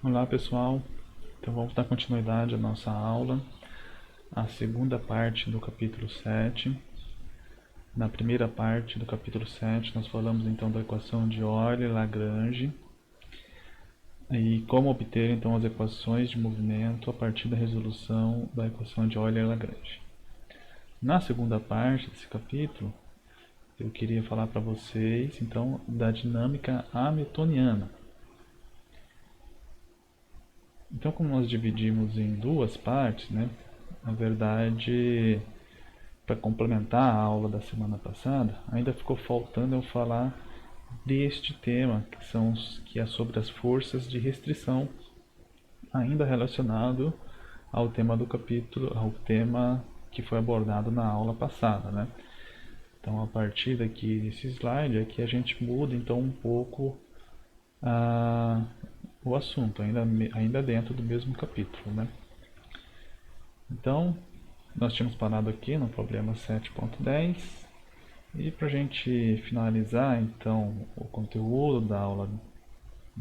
Olá pessoal, então vamos dar continuidade à nossa aula, a segunda parte do capítulo 7. Na primeira parte do capítulo 7 nós falamos então da equação de Euler-Lagrange e como obter então as equações de movimento a partir da resolução da equação de Euler-Lagrange. Na segunda parte desse capítulo eu queria falar para vocês então da dinâmica hamiltoniana. Então, como nós dividimos em duas partes, né? Na verdade, para complementar a aula da semana passada, ainda ficou faltando eu falar deste tema, que é sobre as forças de restrição, ainda relacionado ao tema do capítulo, ao tema que foi abordado na aula passada, né? Então, a partir daqui desse slide, aqui a gente muda então um pouco o assunto, ainda dentro do mesmo capítulo, né? Então, nós tínhamos parado aqui no problema 7.10 e para a gente finalizar então o conteúdo da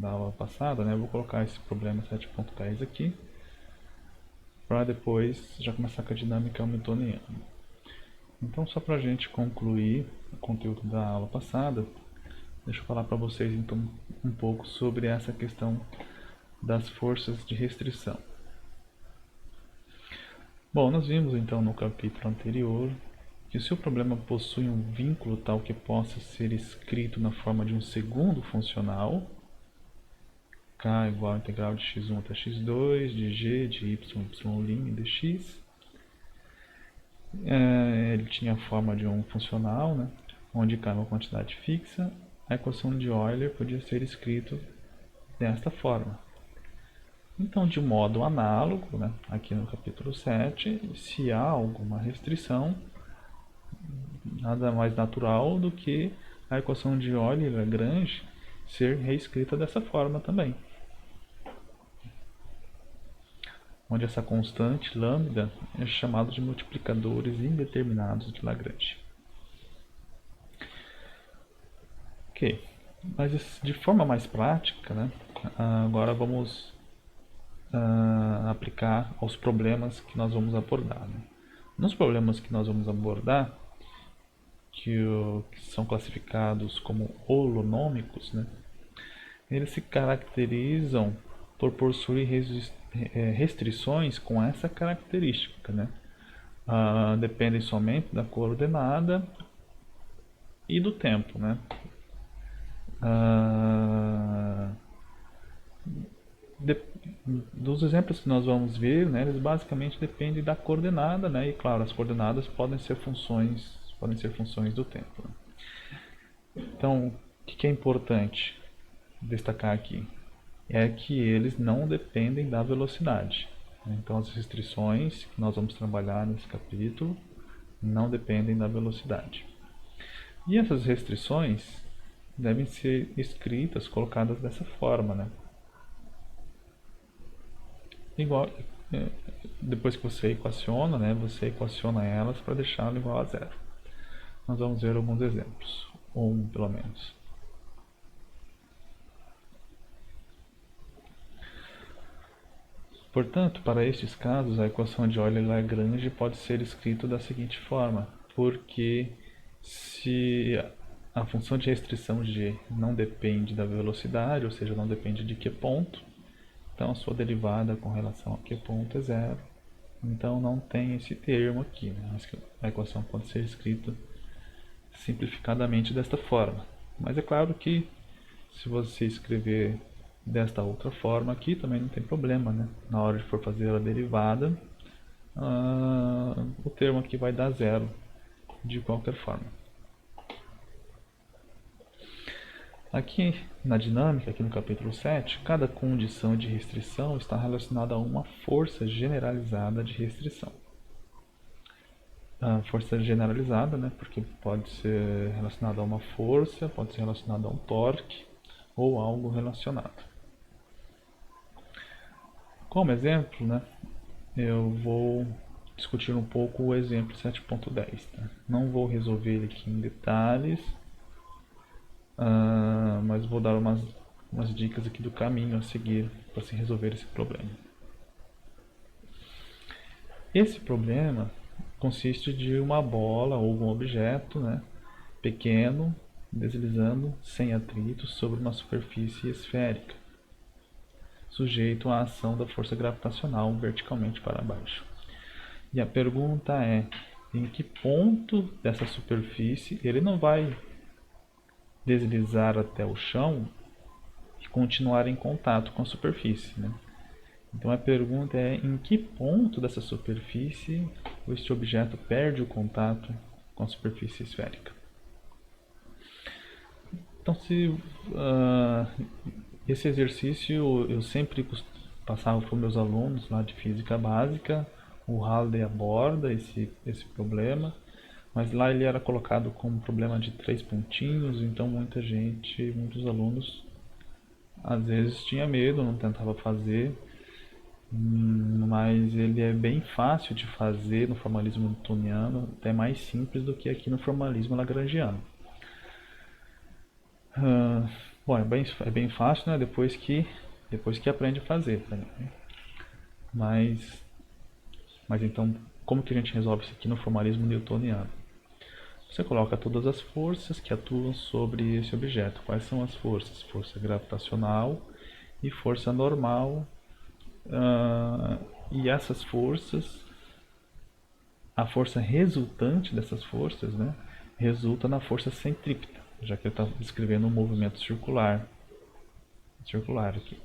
aula passada, né, eu vou colocar esse problema 7.10 aqui para depois já começar com a dinâmica hamiltoniana. Então, só para a gente concluir o conteúdo da aula passada, deixa eu falar para vocês então um pouco sobre essa questão das forças de restrição. Bom, nós vimos então no capítulo anterior que se o problema possui um vínculo tal que possa ser escrito na forma de um segundo funcional, k igual a integral de x1 até x2, de g, de y, y' e dx, ele tinha a forma de um funcional, né, onde k é uma quantidade fixa, a equação de Euler podia ser escrita desta forma. Então, de modo análogo, né, aqui no capítulo 7, se há alguma restrição, nada mais natural do que a equação de Euler-Lagrange ser reescrita dessa forma também, onde essa constante lambda é chamada de multiplicadores indeterminados de Lagrange. Ok, mas de forma mais prática, né, agora vamos aplicar aos problemas que nós vamos abordar. Né? Nos problemas que nós vamos abordar, que são classificados como holonômicos, né? Eles se caracterizam por possuir restrições com essa característica, né? Dependem somente da coordenada e do tempo, né? Dos exemplos que nós vamos ver, né, eles basicamente dependem da coordenada, né? E claro, as coordenadas podem ser funções do tempo. Né? Então, o que é importante destacar aqui é que eles não dependem da velocidade. Então, as restrições que nós vamos trabalhar nesse capítulo não dependem da velocidade. E essas restrições devem ser escritas, colocadas dessa forma, né? Igual, depois que você equaciona, né, você equaciona elas para deixá-la igual a zero. Nós vamos ver alguns exemplos, ou um pelo menos. Portanto, para estes casos, a equação de Euler-Lagrange pode ser escrita da seguinte forma, porque se a função de restrição g não depende da velocidade, ou seja, não depende de que ponto, então a sua derivada com relação a que ponto é zero, então não tem esse termo aqui, né? A equação pode ser escrita simplificadamente desta forma. Mas é claro que se você escrever desta outra forma aqui, também não tem problema, né? Na hora de for fazer a derivada, o termo aqui vai dar zero de qualquer forma. Aqui na dinâmica, aqui no capítulo 7, cada condição de restrição está relacionada a uma força generalizada de restrição. A força generalizada, né, porque pode ser relacionada a uma força, pode ser relacionada a um torque ou algo relacionado. Como exemplo, né, eu vou discutir um pouco o exemplo 7.10. Tá? Não vou resolver ele aqui em detalhes, mas vou dar umas dicas aqui do caminho a seguir para se resolver esse problema. Esse problema consiste de uma bola ou algum objeto, né, pequeno deslizando sem atrito sobre uma superfície esférica, sujeito à ação da força gravitacional verticalmente para baixo. E a pergunta é, em que ponto dessa superfície ele não vai deslizar até o chão e continuar em contato com a superfície, né? Então a pergunta é, em que ponto dessa superfície este objeto perde o contato com a superfície esférica? Então, esse exercício eu sempre passava para os meus alunos lá de física básica, o Halliday aborda esse problema, mas lá ele era colocado como problema de 3 pontinhos, então muitos alunos às vezes tinha medo, não tentava fazer, mas ele é bem fácil de fazer no formalismo newtoniano, até mais simples do que aqui no formalismo lagrangiano. Bom, é bem fácil, né? Depois que aprende a fazer também, né? Mas então, como que a gente resolve isso aqui no formalismo newtoniano? Você coloca todas as forças que atuam sobre esse objeto. Quais são as forças? Força gravitacional e força normal. E essas forças, a força resultante dessas forças, né, resulta na força centrípeta, já que ele está descrevendo um movimento circular aqui.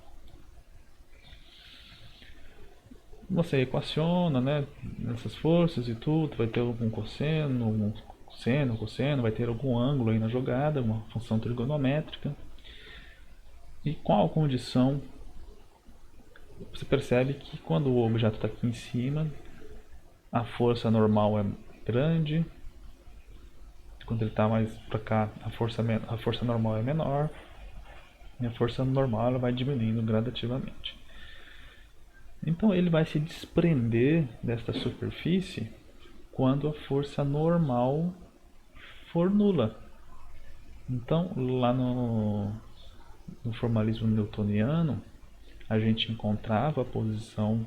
Você equaciona, né, essas forças e tudo, vai ter algum cosseno, cosseno, vai ter algum ângulo aí na jogada, uma função trigonométrica. E qual a condição? Você percebe que quando o objeto está aqui em cima, a força normal é grande, quando ele está mais para cá, a força normal é menor, e a força normal ela vai diminuindo gradativamente. Então ele vai se desprender desta superfície quando a força normal for nula. Então, lá no formalismo newtoniano, a gente encontrava a posição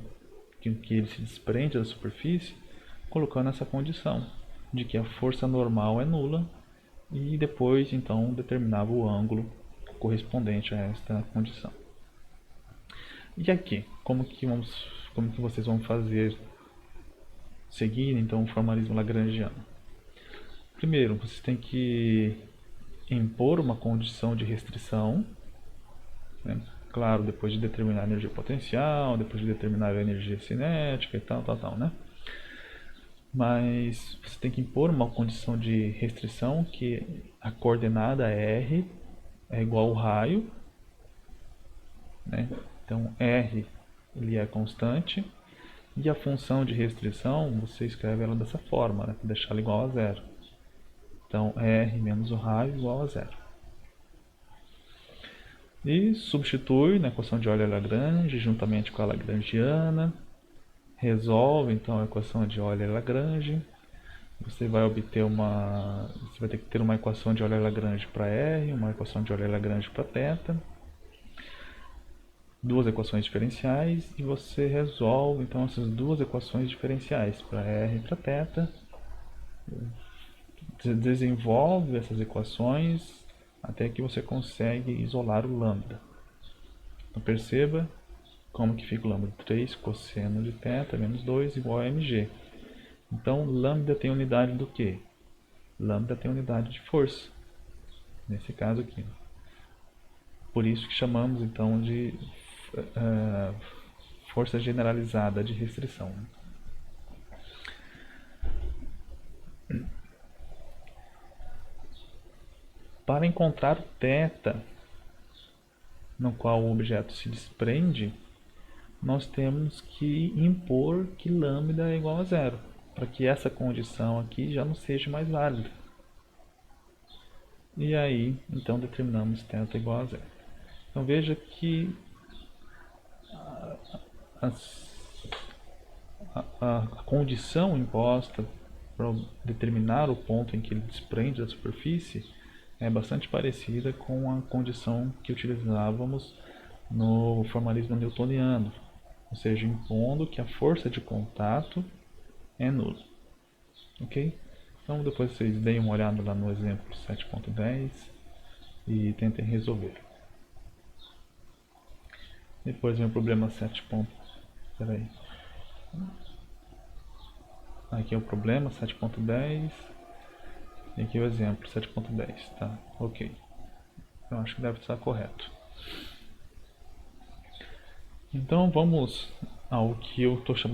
em que ele se desprende da superfície, colocando essa condição de que a força normal é nula e depois então determinava o ângulo correspondente a esta condição. E aqui, como que vocês vão seguir então o formalismo lagrangiano? Primeiro, vocês têm que impor uma condição de restrição, né? Claro, depois de determinar a energia potencial, depois de determinar a energia cinética e tal, né? Mas você tem que impor uma condição de restrição que a coordenada R é igual ao raio, né? Então R ele é constante e a função de restrição você escreve ela dessa forma, né? Para deixar ela igual a zero. Então R menos o raio igual a zero. E substitui na equação de Euler-Lagrange juntamente com a lagrangiana. Resolve então a equação de Euler-Lagrange. Você vai ter que ter uma equação de Euler-Lagrange para R, uma equação de Euler-Lagrange para θ, duas equações diferenciais e você resolve então essas duas equações diferenciais para R e para θ. Você desenvolve essas equações até que você consegue isolar o lambda. Então perceba como que fica o lambda. 3 cosseno de θ menos 2 igual a mg. Então lambda tem unidade do que? Lambda tem unidade de força, nesse caso aqui. Por isso que chamamos então de força generalizada de restrição. Para encontrar o θ no qual o objeto se desprende, nós temos que impor que lambda é igual a zero, para que essa condição aqui já não seja mais válida. E aí, então, determinamos θ igual a zero. Então veja que a condição imposta para determinar o ponto em que ele desprende da superfície é bastante parecida com a condição que utilizávamos no formalismo newtoniano, ou seja, impondo que a força de contato é nula. Ok? Então depois vocês deem uma olhada lá no exemplo 7.10 e tentem resolver. Depois vem o problema 7. Peraí. Aqui é o problema 7.10 e aqui é o exemplo 7.10. Tá, ok. Eu acho que deve estar correto. Então vamos ao que eu estou chamando